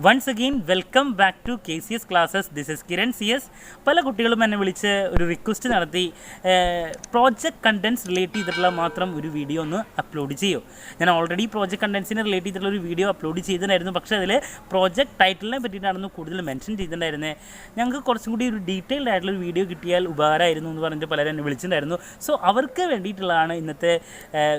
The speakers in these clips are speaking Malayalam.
Once again welcome back to KCS classes. This is Kiran CS. പല കുട്ടികളും എന്നെ വിളിച്ച് ഒരു റിക്വസ്റ്റ് നടത്തി, പ്രോജക്റ്റ് കണ്ടൻസ് റിലേറ്റ് ചെയ്തിട്ടുള്ള മാത്രം ഒരു വീഡിയോ ഒന്ന് അപ്ലോഡ് ചെയ്യൂ. ഞാൻ ഓൾറെഡി പ്രോജക്റ്റ് കണ്ടൻസിനെ റിലേറ്റ് ചെയ്തിട്ടുള്ള ഒരു വീഡിയോ അപ്ലോഡ് ചെയ്തിട്ടുണ്ടായിരുന്നു. പക്ഷേ അതിൽ പ്രോജക്റ്റ് ടൈറ്റിലിനെ പറ്റിയിട്ടായിരുന്നു കൂടുതൽ മെൻഷൻ ചെയ്തിട്ടുണ്ടായിരുന്നത്. ഞങ്ങൾക്ക് കുറച്ചും കൂടി ഒരു ഡീറ്റെയിൽഡ് ആയിട്ടുള്ളൊരു വീഡിയോ കിട്ടിയാൽ ഉപകാരമായിരുന്നു എന്ന് പറഞ്ഞിട്ട് പലരും എന്നെ വിളിച്ചിട്ടുണ്ടായിരുന്നു. സോ അവർക്ക് വേണ്ടിയിട്ടുള്ളതാണ് ഇന്നത്തെ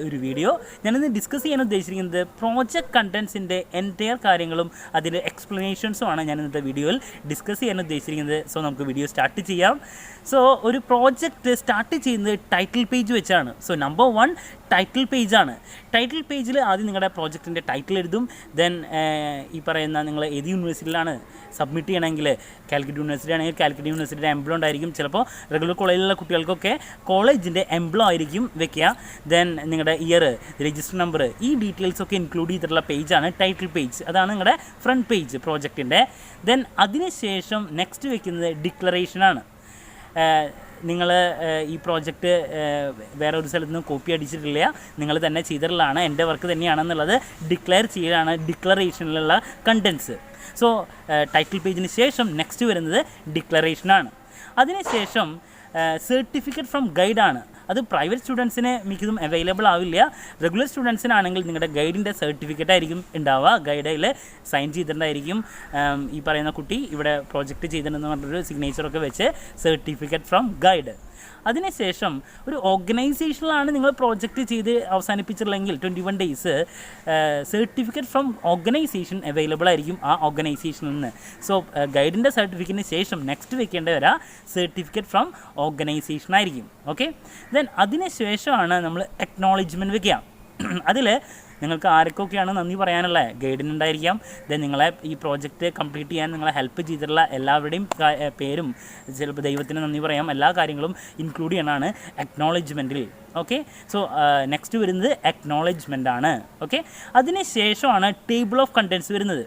ഒരു വീഡിയോ. ഞാനിന്ന് ഡിസ്കസ് ചെയ്യാൻ ഉദ്ദേശിച്ചിരിക്കുന്നത് പ്രോജക്റ്റ് കണ്ടൻസിൻ്റെ എൻറ്റയർ കാര്യങ്ങളും അതിൻ്റെ എക്സ്പ്ലനേഷൻസുമാണ് ഞാൻ ഇന്നത്തെ വീഡിയോയിൽ ഡിസ്കസ് ചെയ്യാൻ ഉദ്ദേശിച്ചിരിക്കുന്നത്. സോ നമുക്ക് വീഡിയോ സ്റ്റാർട്ട് ചെയ്യാം. സോ ഒരു പ്രോജക്റ്റ് സ്റ്റാർട്ട് ചെയ്യുന്നത് ടൈറ്റിൽ പേജ് വെച്ചാണ്. സോ നമ്പർ 1 ടൈറ്റിൽ പേജാണ്. ടൈറ്റിൽ പേജിൽ ആദ്യം നിങ്ങളുടെ പ്രോജക്റ്റിൻ്റെ ടൈറ്റിൽ എഴുതും. ദെൻ ഈ പറയുന്ന നിങ്ങൾ ഏത് യൂണിവേഴ്സിറ്റിയിലാണ് സബ്മിറ്റ് ചെയ്യണമെങ്കിൽ, കാലിക്കറ്റ് യൂണിവേഴ്സിറ്റി ആണെങ്കിൽ കാലിക്കറ്റ് യൂണിവേഴ്സിറ്റിയുടെ എംബ്ലം ഉണ്ടായിരിക്കും. ചിലപ്പോൾ റെഗുലർ കോളേജിലുള്ള കുട്ടികൾക്കൊക്കെ കോളേജിൻ്റെ എംബ്ലം ആയിരിക്കും വെക്കുക. ദെൻ നിങ്ങളുടെ ഇയർ, രജിസ്റ്റർ നമ്പർ, ഈ ഡീറ്റെയിൽസൊക്കെ ഇൻക്ലൂഡ് ചെയ്തിട്ടുള്ള പേജാണ് ടൈറ്റിൽ പേജ്. അതാണ് നിങ്ങളുടെ ഫ്രണ്ട് പേജ് പ്രോജക്റ്റിൻ്റെ. ദെൻ അതിനുശേഷം നെക്സ്റ്റ് വെക്കുന്നത് ഡിക്ലറേഷനാണ്. നിങ്ങൾ ഈ പ്രോജക്റ്റ് വേറെ ഒരു സ്ഥലത്ത് നിന്ന് കോപ്പി അടിച്ചിട്ടില്ല, നിങ്ങൾ തന്നെ ചെയ്തിട്ടുള്ളതാണ്, എൻ്റെ വർക്ക് തന്നെയാണെന്നുള്ളത് ഡിക്ലെയർ ചെയ്യലാണ് ഡിക്ലറേഷനിലുള്ള കണ്ടൻസ്. സോ ടൈറ്റിൽ പേജിന് ശേഷം നെക്സ്റ്റ് വരുന്നത് ഡിക്ലറേഷനാണ്. അതിനുശേഷം സർട്ടിഫിക്കറ്റ് ഫ്രം ഗൈഡാണ്. അത് പ്രൈവറ്റ് സ്റ്റുഡൻസിന് മിക്കതും അവൈലബിൾ ആവില്ല. റെഗുലർ സ്റ്റുഡൻസിനാണെങ്കിൽ നിങ്ങളുടെ ഗൈഡിൻ്റെ സർട്ടിഫിക്കറ്റ് ആയിരിക്കും ഉണ്ടാവുക. ഗൈഡിൽ സൈൻ ചെയ്തിട്ടുണ്ടായിരിക്കും ഈ പറയുന്ന കുട്ടി ഇവിടെ പ്രോജക്റ്റ് ചെയ്തിട്ടുണ്ടെന്ന് പറഞ്ഞൊരു സിഗ്നേച്ചറൊക്കെ വെച്ച് സർട്ടിഫിക്കറ്റ് ഫ്രം ഗൈഡ്. അതിനുശേഷം ഒരു ഓർഗനൈസേഷനിലാണ് നിങ്ങൾ പ്രോജക്റ്റ് ചെയ്ത് അവസാനിപ്പിച്ചിട്ടുള്ളെങ്കിൽ 21 days certificate from organisation available ആയിരിക്കും ആ ഓർഗനൈസേഷനിൽ നിന്ന്. സോ ഗൈഡിൻ്റെ സർട്ടിഫിക്കറ്റിന് ശേഷം നെക്സ്റ്റ് വെക്കേണ്ട വരാ സർട്ടിഫിക്കറ്റ് ഫ്രം ഓർഗനൈസേഷൻ ആയിരിക്കും. ഓക്കെ, ദെൻ അതിന് ശേഷമാണ് നമ്മൾ അക്നോളജ്മെൻറ്റ് വെക്കുക. അതിൽ നിങ്ങൾക്ക് ആർക്കൊക്കെയാണ് നന്ദി പറയാനുള്ളത്, ഗൈഡിനുണ്ടായിരിക്കാം. ദെൻ നിങ്ങളെ ഈ പ്രോജക്റ്റ് കംപ്ലീറ്റ് ചെയ്യാൻ നിങ്ങളെ ഹെൽപ്പ് ചെയ്തിട്ടുള്ള എല്ലാവരുടെയും പേരും, ചിലപ്പോൾ ദൈവത്തിന് നന്ദി പറയാം, എല്ലാ കാര്യങ്ങളും ഇൻക്ലൂഡ് ചെയ്യണമാണ് അക്നോളജ്മെൻറ്റിൽ. ഓക്കെ, സോ നെക്സ്റ്റ് വരുന്നത് അക്നോളജ്മെൻ്റ് ആണ്. ഓക്കെ, അതിന് ശേഷമാണ് ടേബിൾ ഓഫ് കണ്ടൻസ് വരുന്നത്.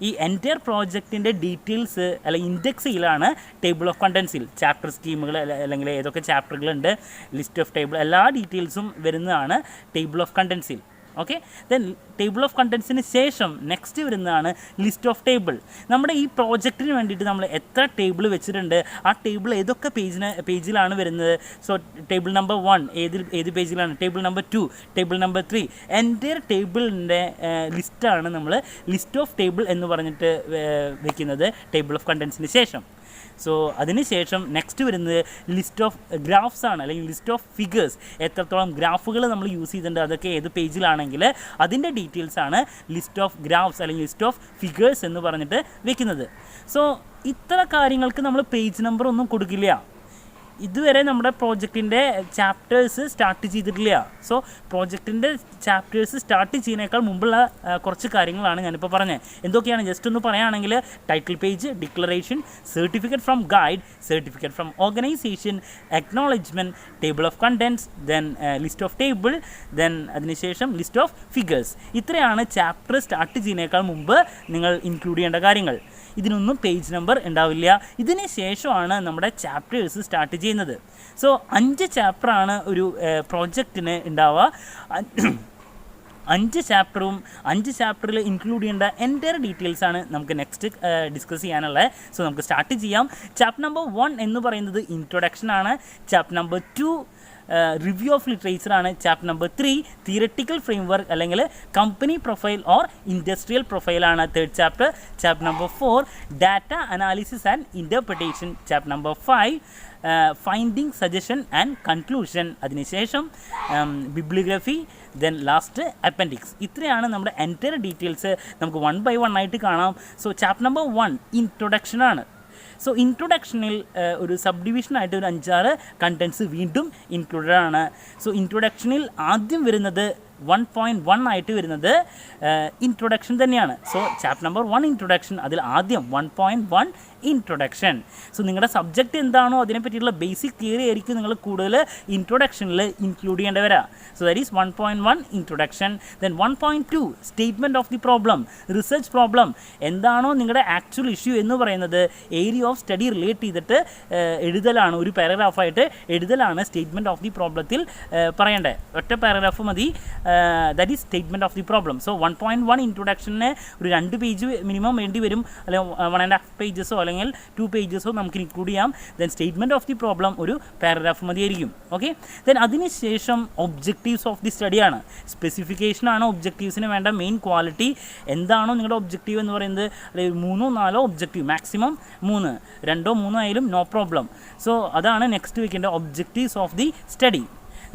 ഈ എൻറ്റയർ പ്രോജക്റ്റിൻ്റെ ഡീറ്റെയിൽസ് അല്ലെങ്കിൽ ഇൻഡെക്സ് ചെയ്യലാണ് ടേബിൾ ഓഫ് കണ്ടൻസിൽ. ചാപ്റ്റർ സ്കീമുകൾ അല്ലെങ്കിൽ ഏതൊക്കെ ചാപ്റ്ററുകളുണ്ട്, ലിസ്റ്റ് ഓഫ് ടേബിൾ, എല്ലാ ഡീറ്റെയിൽസും വരുന്നതാണ് ടേബിൾ ഓഫ് കണ്ടൻസിൽ. ഓക്കെ, ദെൻ ടേബിൾ ഓഫ് കണ്ടൻസിന് ശേഷം നെക്സ്റ്റ് വരുന്നതാണ് ലിസ്റ്റ് ഓഫ് ടേബിൾ. നമ്മുടെ ഈ പ്രോജക്റ്റിന് വേണ്ടിയിട്ട് നമ്മൾ എത്ര ടേബിൾ വെച്ചിട്ടുണ്ട്, ആ ടേബിൾ ഏതൊക്കെ പേജിലാണ് വരുന്നത്. സോ ടേബിൾ നമ്പർ 1 ഏത് പേജിലാണ്, table number 2, table number 3, entire ടേബിളിൻ്റെ ലിസ്റ്റാണ് നമ്മൾ ലിസ്റ്റ് ഓഫ് ടേബിൾ എന്ന് പറഞ്ഞിട്ട് വെക്കുന്നത് ടേബിൾ ഓഫ് കണ്ടൻസിന് ശേഷം. സോ അതിനുശേഷം നെക്സ്റ്റ് വരുന്നത് ലിസ്റ്റ് ഓഫ് ഗ്രാഫ്സ് ആണ്, അല്ലെങ്കിൽ ലിസ്റ്റ് ഓഫ് ഫിഗേഴ്സ്. എത്രത്തോളം ഗ്രാഫുകൾ നമ്മൾ യൂസ് ചെയ്തിട്ടുണ്ട്, അതൊക്കെ ഏത് പേജിലാണെങ്കിൽ അതിൻ്റെ ഡീറ്റെയിൽസ് ആണ് ലിസ്റ്റ് ഓഫ് ഗ്രാഫ്സ് അല്ലെങ്കിൽ ലിസ്റ്റ് ഓഫ് ഫിഗേഴ്സ് എന്ന് പറഞ്ഞിട്ട് വെക്കുന്നത്. സോ ഇത്ര കാര്യങ്ങൾക്ക് നമ്മൾ പേജ് നമ്പർ ഒന്നും കൊടുക്കില്ല. ഇതുവരെ നമ്മുടെ പ്രോജക്റ്റിൻ്റെ ചാപ്റ്റേഴ്സ് സ്റ്റാർട്ട് ചെയ്തിട്ടില്ല. സോ പ്രോജക്റ്റിൻ്റെ ചാപ്റ്റേഴ്സ് സ്റ്റാർട്ട് ചെയ്യുന്നതിനേക്കാൾ മുമ്പുള്ള കുറച്ച് കാര്യങ്ങളാണ് ഞാനിപ്പോൾ പറഞ്ഞത്. എന്തൊക്കെയാണ് ജസ്റ്റ് ഒന്ന് പറയുകയാണെങ്കിൽ, title page, declaration, certificate from guide, certificate from organisation, acknowledgement, table of contents, then list of table, then അതിനുശേഷം ലിസ്റ്റ് ഓഫ് ഫിഗേഴ്സ്. ഇത്രയാണ് ചാപ്റ്റർ സ്റ്റാർട്ട് ചെയ്യുന്നതിനേക്കാൾ മുമ്പ് നിങ്ങൾ ഇൻക്ലൂഡ് ചെയ്യേണ്ട കാര്യങ്ങൾ. ഇതിനൊന്നും പേജ് നമ്പർ ഉണ്ടാവില്ല. ഇതിന് ശേഷമാണ് നമ്മുടെ ചാപ്റ്റേഴ്സ് സ്റ്റാർട്ട് ചെയ്യുന്നത്. സോ 5 ചാപ്റ്ററാണ് ഒരു പ്രോജക്റ്റിന് ഉണ്ടാവുക. 5 ചാപ്റ്ററും 5 ചാപ്റ്ററിൽ ഇൻക്ലൂഡ് ചെയ്യേണ്ട എൻറ്റയർ ഡീറ്റെയിൽസാണ് നമുക്ക് നെക്സ്റ്റ് ഡിസ്കസ് ചെയ്യാനുള്ളത്. സോ നമുക്ക് സ്റ്റാർട്ട് ചെയ്യാം. ചാപ്റ്റർ നമ്പർ 1 എന്ന് പറയുന്നത് ഇൻട്രൊഡക്ഷൻ ആണ്. Chapter number 2 review of literature ആണ്. ചാപ്റ്റർ നമ്പർ 3 തിയററ്റിക്കൽ ഫ്രെയിംവർക്ക് അല്ലെങ്കിൽ കമ്പനി പ്രൊഫൈൽ ഓർ ഇൻഡസ്ട്രിയൽ പ്രൊഫൈലാണ് third chapter. Chapter number 4 data analysis and interpretation. Chapter number 5 finding, suggestion and conclusion. അതിനുശേഷം ബിബ്ലിയോഗ്രഫി, ദെൻ ലാസ്റ്റ് അപ്പൻഡിക്സ്. ഇത്രയാണ് നമ്മുടെ എൻറ്റയർ ഡീറ്റെയിൽസ്. നമുക്ക് 1 by 1 ആയിട്ട് കാണാം. So chapter number 1 ഇൻട്രൊഡക്ഷനാണ്. സോ ഇൻട്രൊഡക്ഷനിൽ ഒരു സബ് ഡിവിഷനായിട്ട് ഒരു 5-6 കണ്ടൻസ് വീണ്ടും ഇൻക്ലൂഡഡ് ആണ്. സോ ഇൻട്രൊഡക്ഷനിൽ ആദ്യം വരുന്നത് 1.1 ആയിട്ട് വരുന്നത് ഇൻട്രൊഡക്ഷൻ തന്നെയാണ്. സോ ചാപ്റ്റർ നമ്പർ 1 ഇൻട്രൊഡക്ഷൻ, അതിൽ ആദ്യം 1.1 ഇൻട്രൊഡക്ഷൻ. സോ നിങ്ങളുടെ സബ്ജക്റ്റ് എന്താണോ അതിനെപ്പറ്റിയുള്ള ബേസിക് തിയറി ആയിരിക്കും നിങ്ങൾ കൂടുതൽ ഇൻട്രൊഡക്ഷനിൽ ഇൻക്ലൂഡ് ചെയ്യേണ്ടി വരിക. So that is 1.1 introduction. Then 1.2 statement of the problem, research problem എന്താണോ നിങ്ങളുടെ ആക്ച്വൽ ഇഷ്യൂ എന്ന് പറയുന്നത് ഏരിയ ഓഫ് സ്റ്റഡി റിലേറ്റ് ചെയ്തിട്ട് എഴുതലാണ്, ഒരു പാരഗ്രാഫായിട്ട് എഴുതലാണ് സ്റ്റേറ്റ്മെൻറ്റ് ഓഫ് ദി പ്രോബ്ലത്തിൽ പറയേണ്ടത്. ഒറ്റ പാരഗ്രാഫ് മതി. That is statement of the problem. So 1.1 ഇൻട്രൊഡക്ഷന് ഒരു 2 പേജ് മിനിമം വേണ്ടി വരും, അല്ലെങ്കിൽ 1.5 പേജസോ അല്ലെങ്കിൽ 2 പേജസോ നമുക്ക് ഇൻക്ലൂഡ് ചെയ്യാം. Then statement of the problem ഒരു പാരഗ്രാഫ് മതിയായിരിക്കും. ഓക്കെ, ദെൻ അതിനുശേഷം ഒബ്ജക്റ്റീവ്സ് ഓഫ് ദി സ്റ്റഡിയാണ്. സ്പെസിഫിക്കേഷനാണ് ഒബ്ജക്റ്റീവ്സിന് വേണ്ട മെയിൻ ക്വാളിറ്റി. എന്താണോ നിങ്ങളുടെ ഒബ്ജക്റ്റീവ് എന്ന് പറയുന്നത്, അല്ലെങ്കിൽ 3-4 ഒബ്ജക്റ്റീവ്, മാക്സിമം 3, 2-3 ആയാലും നോ പ്രോബ്ലം. സോ അതാണ് നെക്സ്റ്റ് വെക്കേണ്ട objectives of the study.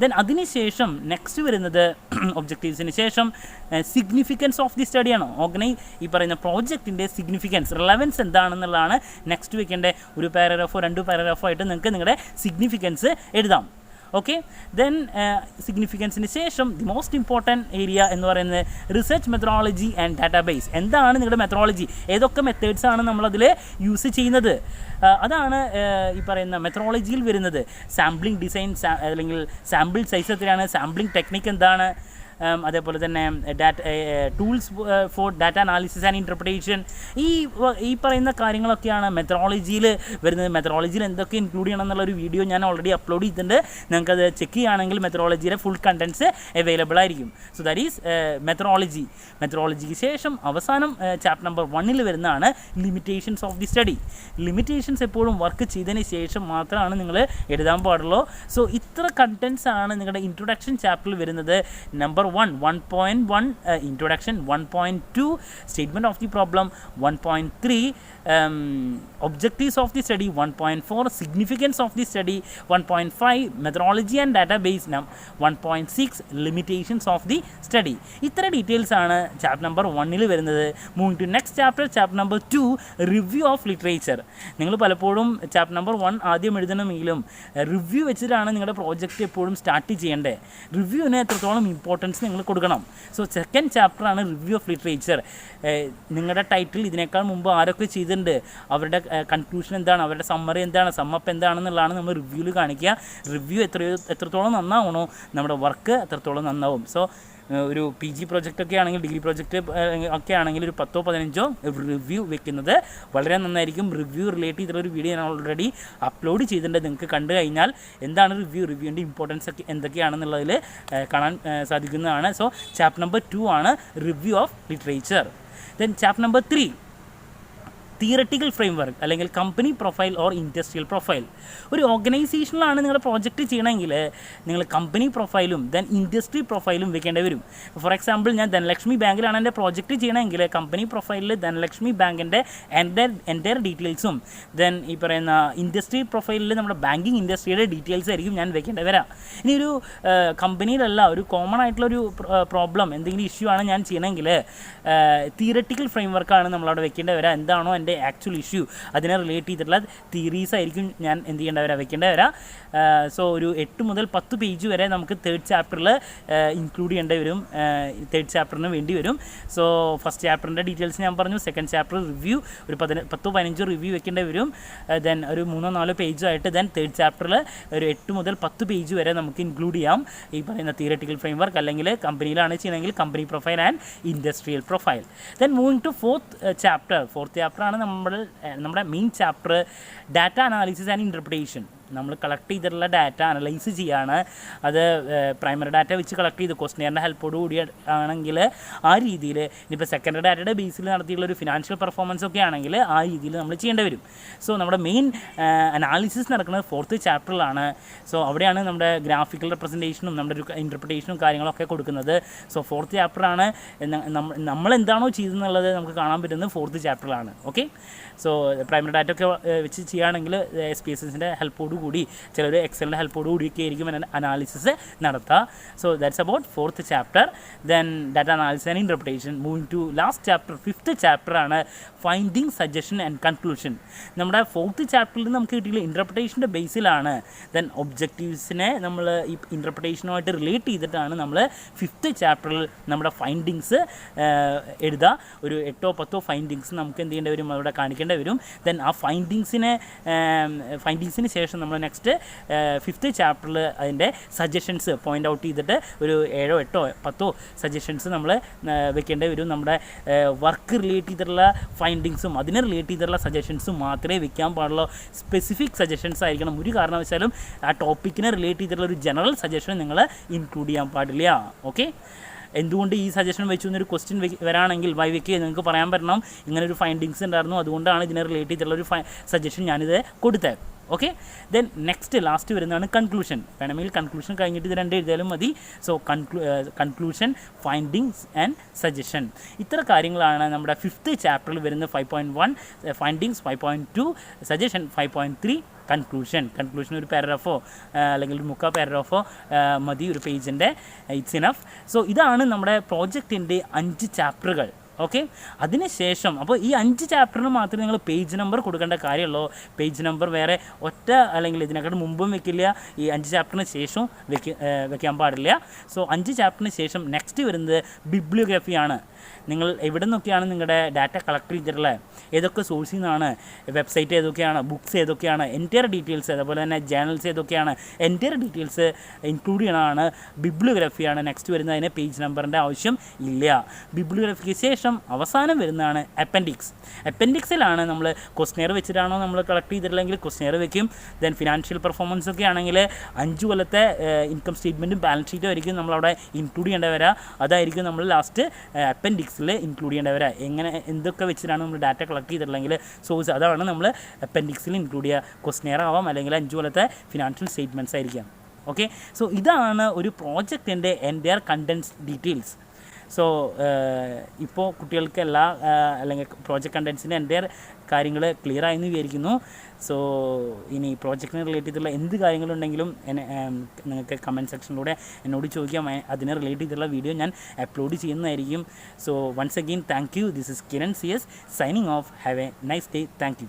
Then അതിനുശേഷം നെക്സ്റ്റ് വരുന്നത് ഒബ്ജക്റ്റീവ്സിന് ശേഷം സിഗ്നിഫിക്കൻസ് ഓഫ് ദി സ്റ്റഡിയാണ്. ഈ പറയുന്ന പ്രോജക്റ്റിൻ്റെ സിഗ്നിഫിക്കൻസ്, റിലവൻസ് എന്താണെന്നുള്ളതാണ് നെക്സ്റ്റ് വെക്കേണ്ട. ഒരു പാരഗ്രാഫോ 2 പാരഗ്രാഫോ ആയിട്ട് നിങ്ങൾക്ക് നിങ്ങളുടെ സിഗ്നിഫിക്കൻസ് എഴുതാം. ഓക്കെ, ദെൻ സിഗ്നിഫിക്കൻസിന് ശേഷം ദി മോസ്റ്റ് ഇമ്പോർട്ടൻറ്റ് ഏരിയ എന്ന് പറയുന്നത് റിസർച്ച് മെത്തഡോളജി ആൻഡ് ഡാറ്റാബേസ്. എന്താണ് നിങ്ങളുടെ മെത്തഡോളജി, ഏതൊക്കെ മെത്തേഡ്സാണ് നമ്മളതിൽ യൂസ് ചെയ്യുന്നത്, അതാണ് ഈ പറയുന്ന മെത്തഡോളജിയിൽ വരുന്നത്. സാമ്പിളിംഗ് ഡിസൈൻ അല്ലെങ്കിൽ സാമ്പിൾ സൈസ് എത്രയാണ്, സാമ്പിളിംഗ് ടെക്നിക്ക് എന്താണ്, അതേപോലെ തന്നെ tools for data analysis and interpretation. ഈ പറയുന്ന കാര്യങ്ങളൊക്കെയാണ് മെത്തഡോളജിയിൽ വരുന്നത്. മെത്തഡോളജിയിൽ എന്തൊക്കെ ഇൻക്ലൂഡ് ചെയ്യണം എന്നുള്ളൊരു വീഡിയോ ഞാൻ ഓൾറെഡി അപ്ലോഡ് ചെയ്തിട്ടുണ്ട്. നിങ്ങൾക്കത് ചെക്ക് ചെയ്യുകയാണെങ്കിൽ മെത്തഡോളജിയുടെ ഫുൾ കണ്ടൻറ്റ്സ് അവൈലബിൾ ആയിരിക്കും. So that is methodology. മെത്തഡോളജിക്ക് ശേഷം അവസാനം ചാപ്റ്റർ നമ്പർ 1 വരുന്നതാണ് limitations of the study. Limitations എപ്പോഴും വർക്ക് ചെയ്തതിന് ശേഷം മാത്രമാണ് നിങ്ങൾ എഴുതാൻ പാടുള്ളൂ. സോ ഇത്ര കണ്ടൻറ്റ്സ് ആണ് നിങ്ങളുടെ ഇൻട്രൊഡക്ഷൻ ചാപ്റ്ററിൽ വരുന്നത്. Number 1.1 introduction, 1.2 statement of the problem, 1.3 objectives of the study, 1.4 significance of the study, 1.5 methodology and database, 1.6 limitations of the study. ഇത്ര ഡീറ്റെയിൽസ് ആണ് ചാപ്റ്റർ നമ്പർ 1 വരുന്നത്. Moving to next chapter, chapter number 2 review of literature. നിങ്ങൾ പലപ്പോഴും ചാപ്റ്റർ നമ്പർ 1 ആദ്യം എഴുതണമെങ്കിലും റിവ്യൂ വെച്ചിട്ടാണ് നിങ്ങളുടെ പ്രോജക്റ്റ് എപ്പോഴും സ്റ്റാർട്ട് ചെയ്യേണ്ടത്. റിവ്യൂവിന് എത്രത്തോളം ഇമ്പോർട്ടൻസ് നിങ്ങൾ കൊടുക്കണം. സോ സെക്കൻഡ് ചാപ്റ്ററാണ് റിവ്യൂ ഓഫ് ലിറ്ററേച്ചർ. നിങ്ങളുടെ ടൈറ്റിൽ ഇതിനേക്കാൾ മുമ്പ് ആരൊക്കെ ചെയ്തിട്ടുണ്ട്, അവരുടെ കൺക്ലൂഷൻ എന്താണ്, അവരുടെ സമ്മറി എന്താണ്, സമ്മപ്പ് എന്താണെന്നുള്ളതാണ് നമ്മൾ റിവ്യൂവിൽ കാണിക്കുക. റിവ്യൂ എത്രത്തോളം നന്നാവണോ നമ്മുടെ വർക്ക് അത്രത്തോളം നന്നാവും. സോ ഒരു PG പ്രൊജക്റ്റൊക്കെ ആണെങ്കിൽ, ഡിഗ്രി പ്രൊജക്റ്റ് ഒക്കെ ആണെങ്കിൽ ഒരു 10-15 റിവ്യൂ വെക്കുന്നത് വളരെ നന്നായിരിക്കും. റിവ്യൂ റിലേറ്റ് ചെയ്തിട്ടൊരു വീഡിയോ ഞാൻ ഓൾറെഡി അപ്ലോഡ് ചെയ്തിട്ടുണ്ട്. നിങ്ങൾക്ക് കണ്ടു കഴിഞ്ഞാൽ എന്താണ് റിവ്യൂവിൻ്റെ ഇമ്പോർട്ടൻസ് ഒക്കെ എന്തൊക്കെയാണെന്നുള്ളതിൽ കാണാൻ സാധിക്കുന്നതാണ്. സോ ചാപ്റ്റർ നമ്പർ 2 ആണ് review of literature. Then chapter number 3 theoretical framework അല്ലെങ്കിൽ company profile or industrial profile. ഒരു ഓർഗനൈസേഷനിലാണ് നിങ്ങളുടെ പ്രോജക്റ്റ് ചെയ്യണമെങ്കിൽ നിങ്ങൾ കമ്പനി പ്രൊഫൈലും ദെൻ ഇൻഡസ്ട്രി പ്രൊഫൈലും വെക്കേണ്ടി വരും. ഫോർ എക്സാമ്പിൾ, ഞാൻ ധനലക്ഷ്മി ബാങ്കിലാണ് എൻ്റെ പ്രോജക്റ്റ് ചെയ്യണമെങ്കിൽ കമ്പനി പ്രൊഫൈലിൽ ധനലക്ഷ്മി ബാങ്കിൻ്റെ എൻ്റയർ ഡീറ്റെയിൽസും ദെൻ ഈ പറയുന്ന ഇൻഡസ്ട്രി പ്രൊഫൈലിൽ നമ്മുടെ ബാങ്കിങ് ഇൻഡസ്ട്രിയുടെ ഡീറ്റെയിൽസ് ആയിരിക്കും ഞാൻ വെക്കേണ്ടി വരാം. ഇനി ഒരു കമ്പനിയിലല്ല, ഒരു കോമൺ ആയിട്ടുള്ളൊരു പ്രോബ്ലം, എന്തെങ്കിലും ഇഷ്യൂ ആണ് ഞാൻ ചെയ്യണമെങ്കിൽ തിയററ്റിക്കൽ ഫ്രെയിംവർക്കാണ് നമ്മളവിടെ വെക്കേണ്ടി വരാം. എന്താണോ എൻ്റെ ആക്ച്വൽ ഇഷ്യൂ അതിനെ റിലേറ്റ് ചെയ്തിട്ടുള്ള തിയറീസ് ആയിരിക്കും ഞാൻ എന്ത് ചെയ്യേണ്ടി വരാം, വെക്കേണ്ടി വരാം. സോ ഒരു 8 മുതൽ 10 പേജ് വരെ നമുക്ക് തേർഡ് ചാപ്റ്ററിൽ ഇൻക്ലൂഡ് ചെയ്യേണ്ടി വരും, തേർഡ് ചാപ്റ്ററിന് വേണ്ടി വരും. സോ ഫസ്റ്റ് ചാപ്റ്ററിൻ്റെ ഡീറ്റെയിൽസ് ഞാൻ പറഞ്ഞു. സെക്കൻഡ് ചാപ്റ്റർ റിവ്യൂ ഒരു 10-15 റിവ്യൂ വെക്കേണ്ടി വരും. ദെൻ ഒരു 3-4 പേജായിട്ട് ദെൻ തേർഡ് ചാപ്റ്ററിൽ ഒരു 8 മുതൽ 10 പേജ് വരെ നമുക്ക് ഇൻക്ലൂഡ് ചെയ്യാം ഈ പറയുന്ന തിയററ്റിക്കൽ ഫ്രെയിംവർക്ക്. അല്ലെങ്കിൽ കമ്പനിയിലാണ് ചെയ്യണമെങ്കിൽ company profile and industrial profile. Then moving to fourth chapter ആണ് നമ്മുടെ main chapter, data analysis and interpretation. നമ്മൾ കളക്ട് ചെയ്തിട്ടുള്ള ഡാറ്റ അനലൈസ് ചെയ്യുകയാണ്. അത് പ്രൈമറി ഡാറ്റ വെച്ച് കളക്ട് ചെയ്ത് ക്വസ്റ്റ്യൻ്റെ ഹെൽപ്പോട് കൂടി ആണെങ്കിൽ ആ രീതിയിൽ, ഇനിയിപ്പോൾ സെക്കൻഡറി ഡാറ്റയുടെ ബേസിൽ നടത്തിയുള്ള ഒരു ഫിനാൻഷ്യൽ പെർഫോമൻസ് ഒക്കെ ആണെങ്കിൽ ആ രീതിയിൽ നമ്മൾ ചെയ്യേണ്ടി വരും. സോ നമ്മുടെ മെയിൻ അനാലിസിസ് നടക്കുന്നത് ഫോർത്ത് ചാപ്റ്ററിലാണ്. സോ അവിടെയാണ് നമ്മുടെ ഗ്രാഫിക്കൽ റെപ്രസെൻറ്റേഷനും നമ്മുടെ ഒരു ഇൻ്റർപ്രിട്ടേഷനും കാര്യങ്ങളൊക്കെ കൊടുക്കുന്നത്. സോ ഫോർത്ത് ചാപ്റ്ററാണ്. നമ്മൾ എന്താണോ ചെയ്തെന്നുള്ളത് നമുക്ക് കാണാൻ പറ്റുന്നത് ഫോർത്ത് ചാപ്റ്ററിലാണ്. ഓക്കെ, സോ പ്രൈമറി ഡാറ്റ ഒക്കെ വെച്ച് ചെയ്യുകയാണെങ്കിൽ SPSSൻ്റെ ഹെൽപ്പോട് കൂടി ചിലർ എക്സലിൻ്റെ ഹെൽപ്പോട് കൂടിയൊക്കെ ആയിരിക്കും അനാലിസിസ് നടത്തുക. So that's about 4th chapter. Then data analysis and interpretation. Moving to last chapter 5th ചാപ്റ്ററാണ് ഫൈൻഡിങ്, സജഷൻ ആൻഡ് കൺക്ലൂഷൻ. നമ്മുടെ 4th ചാപ്റ്ററിൽ നമുക്ക് കിട്ടിയില്ല ഇൻ്റർപ്രിട്ടേഷൻ്റെ ബേസിലാണ്. ദെൻ ഒബ്ജക്റ്റീവ്സിനെ നമ്മൾ ഈ ഇൻ്റർപ്രിട്ടേഷനുമായിട്ട് റിലേറ്റ് ചെയ്തിട്ടാണ് നമ്മൾ 5th ചാപ്റ്ററിൽ നമ്മുടെ ഫൈൻഡിങ്സ് എഴുതുക. ഒരു 8 or 10 ഫൈൻഡിങ്സ് നമുക്ക് എന്ത് ചെയ്യേണ്ടി വരും, അവിടെ കാണിക്കേണ്ടി വരും. ദെൻ ആ ഫൈൻഡിങ്സിന് ശേഷം നമ്മൾ നെക്സ്റ്റ് 5th ചാപ്റ്ററിൽ അതിൻ്റെ സജഷൻസ് പോയിൻ്റ് ഔട്ട് ചെയ്തിട്ട് ഒരു 7 or 8 or 10 സജഷൻസ് നമ്മൾ വെക്കേണ്ടി വരും. നമ്മുടെ വർക്ക് റിലേറ്റ് ചെയ്തിട്ടുള്ള ഫൈൻഡിങ്സും അതിനെ റിലേറ്റ് ചെയ്തിട്ടുള്ള സജഷൻസും മാത്രമേ വെക്കാൻ പാടുള്ളൂ. സ്പെസിഫിക് സജഷൻസ് ആയിരിക്കണം. ഒരു കാരണവശാലും ആ ടോപ്പിക്കിനെ റിലേറ്റ് ചെയ്തിട്ടുള്ള ഒരു ജനറൽ സജഷൻ നിങ്ങൾ ഇൻക്ലൂഡ് ചെയ്യാൻ പാടില്ല. ഓക്കെ, എന്തുകൊണ്ട് ഈ സജഷൻ വെച്ചു എന്നൊരു ക്വസ്റ്റ്യൻ വരാണെങ്കിൽ വൈ വെക്കുക നിങ്ങൾക്ക് പറയാൻ പറ്റണം, ഇങ്ങനൊരു ഫൈൻഡിങ്സ് ഉണ്ടായിരുന്നു, അതുകൊണ്ടാണ് ഇതിനെ റിലേറ്റ് ചെയ്തിട്ടുള്ള ഒരു സജഷൻ ഞാനിത് കൊടുത്തത്. ഓക്കെ, ദെൻ നെക്സ്റ്റ് ലാസ്റ്റ് വരുന്നതാണ് കൺക്ലൂഷൻ. വേണമെങ്കിൽ കൺക്ലൂഷൻ കഴിഞ്ഞിട്ട് ഇത് 2 എഴുതിയാലും മതി. So conclusion, findings and suggestion, ഇത്ര കാര്യങ്ങളാണ് നമ്മുടെ 5th ചാപ്റ്ററിൽ വരുന്ന 5.1 ഫൈൻഡിങ്സ്, 5.2 സജഷൻ, 5.3 കൺക്ലൂഷൻ ഒരു പാരഗ്രാഫോ അല്ലെങ്കിൽ ഒരു 3/4 പാരഗ്രാഫോ മതി ഒരു പേജിൻ്റെ, ഇറ്റ്സ് ഇനഫ്. സോ ഇതാണ് നമ്മുടെ പ്രോജക്റ്റിൻ്റെ 5 ചാപ്റ്ററുകൾ. ഓക്കെ, അതിനുശേഷം അപ്പോൾ ഈ 5 ചാപ്റ്ററിന് മാത്രമേ നിങ്ങൾ പേജ് നമ്പർ കൊടുക്കേണ്ട കാര്യമുള്ളൂ. പേജ് നമ്പർ വേറെ ഒറ്റ അല്ലെങ്കിൽ ഇതിനെക്കാട്ട് മുമ്പും വെക്കില്ല, ഈ 5 ചാപ്റ്ററിന് ശേഷവും വെക്കാൻ പാടില്ല. സോ 5 ചാപ്റ്ററിന് ശേഷം നെക്സ്റ്റ് വരുന്നത് ബിബ്ലിയോഗ്രഫിയാണ്. നിങ്ങൾ എവിടെ നിന്നൊക്കെയാണ് നിങ്ങളുടെ ഡാറ്റ കളക്ട് ചെയ്തിട്ടുള്ളത്, ഏതൊക്കെ സോഴ്സിൽ നിന്നാണ്, വെബ്സൈറ്റ് ഏതൊക്കെയാണ്, ബുക്സ് ഏതൊക്കെയാണ്, എൻറ്റയർ ഡീറ്റെയിൽസ്, അതുപോലെ തന്നെ ജേണൽസ് ഏതൊക്കെയാണ്, എൻറ്റയർ ഡീറ്റെയിൽസ് ഇൻക്ലൂഡ് ചെയ്യണതാണ് ബിബ്ലിയോഗ്രഫിയാണ് നെക്സ്റ്റ് വരുന്നത്. അതിന് പേജ് നമ്പറിൻ്റെ ആവശ്യം ഇല്ല. ബിബ്ലിയോഗ്രഫിക്ക് ശേഷം അവസാനം വരുന്നതാണ് അപ്പൻഡിക്സ്. അപ്പൻഡിക്സിലാണ് നമ്മൾ ക്വസ്റ്റ്യർ വെച്ചിട്ടാണോ നമ്മൾ കളക്ട് ചെയ്തിട്ടുള്ളതെങ്കിൽ ക്വസ്റ്റ്യർ വെക്കും. ദെൻ ഫിനാൻഷ്യൽ പെർഫോമൻസ് ഒക്കെ ആണെങ്കിൽ 5 കൊല്ലത്തെ ഇൻകം സ്റ്റേറ്റ്മെൻറ്റും ബാലൻസ് ഷീറ്റും ആയിരിക്കും നമ്മളവിടെ ഇൻക്ലൂഡ് ചെയ്യേണ്ടി വരിക. അതായിരിക്കും നമ്മൾ ലാസ്റ്റ് അപ്പൻഡിക്സിൽ ഇൻക്ലൂഡ് ചെയ്യേണ്ടി വരിക. എങ്ങനെ എന്തൊക്കെ വെച്ചിട്ടാണ് നമ്മൾ ഡാറ്റ കളക്ട് ചെയ്തിട്ടുണ്ടെങ്കിൽ സോഴ്സ്, അതാണ് നമ്മൾ അപ്പൻഡിക്സിൽ ഇൻക്ലൂഡ് ചെയ്യുക. ക്വസ്റ്റ്യർ ആവാം, അല്ലെങ്കിൽ 5 കൊല്ലത്തെ ഫിനാൻഷ്യൽ സ്റ്റേറ്റ്മെൻറ്റ്സ് ആയിരിക്കാം. ഓക്കെ, സോ ഇതാണ് ഒരു പ്രോജക്റ്റിൻ്റെ എൻ്റയർ കണ്ടൻസ് ഡീറ്റെയിൽസ്. സോ ഇപ്പോൾ കുട്ടികൾക്ക് എല്ലാ അല്ലെങ്കിൽ പ്രോജക്റ്റ് കണ്ടൻസിൻ്റെ എൻ്റയർ കാര്യങ്ങൾ ക്ലിയർ ആയെന്ന് വിചാരിക്കുന്നു. സോ ഇനി പ്രോജക്റ്റിനെ റിലേറ്റ് ചെയ്തിട്ടുള്ള എന്ത് കാര്യങ്ങളുണ്ടെങ്കിലും നിങ്ങൾക്ക് കമൻറ്റ് സെക്ഷനിലൂടെ എന്നോട് ചോദിക്കാം. അതിനെ റിലേറ്റ് ചെയ്തിട്ടുള്ള വീഡിയോ ഞാൻ അപ്ലോഡ് ചെയ്യുന്നതായിരിക്കും. So once again thank you. This is Kiran CS signing off. Have a nice day. Thank U.